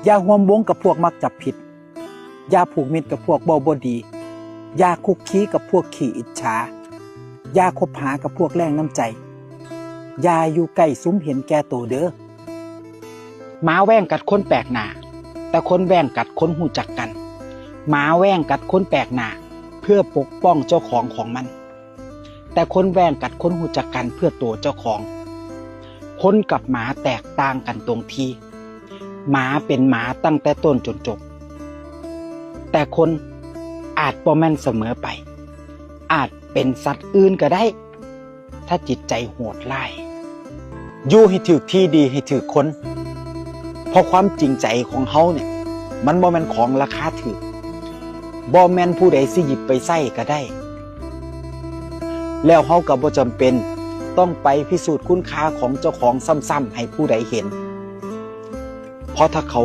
อย่าห่วมวงกับพวกมักจับผิดอย่าผูกมิตรกับพวกบ่ดีอย่าคุกคีกับพวกขี้อิจฉาอย่าคบหากับพวกแรงน้ำใจอย่าอยู่ใกล้ซุ้มเห็นแก่ตัวเด้อหมาแว่งกัดคนแปลกหน้าแต่คนแว่งกัดคนหูจักกันหมาแว่งกัดคนแปลกหน้าเพื่อปกป้องเจ้าของของมันแต่คนแว่งกัดคนหูจักกันเพื่อตัวเจ้าของคนกับหมาแตกต่างกันตรงที่หมาเป็นหมาตั้งแต่ต้นจนจบแต่คนอาจบ่แม่นเสมอไปอาจเป็นสัตว์อื่นก็ได้ถ้าจิตใจโหดร้ายอยู่ให้ถูกที่ดีให้ถูกคนเพราะความจริงใจของเฮาเนี่ยมันบ่แม่นของราคาถูกบ่แม่นผู้ใดสิหยิบไปใช้ก็ได้แล้วเฮาก็บ่จำเป็นต้องไปพิสูจน์คุณค่าของเจ้าของซ้ำๆให้ผู้ใดเห็นเพราะถ้าเขา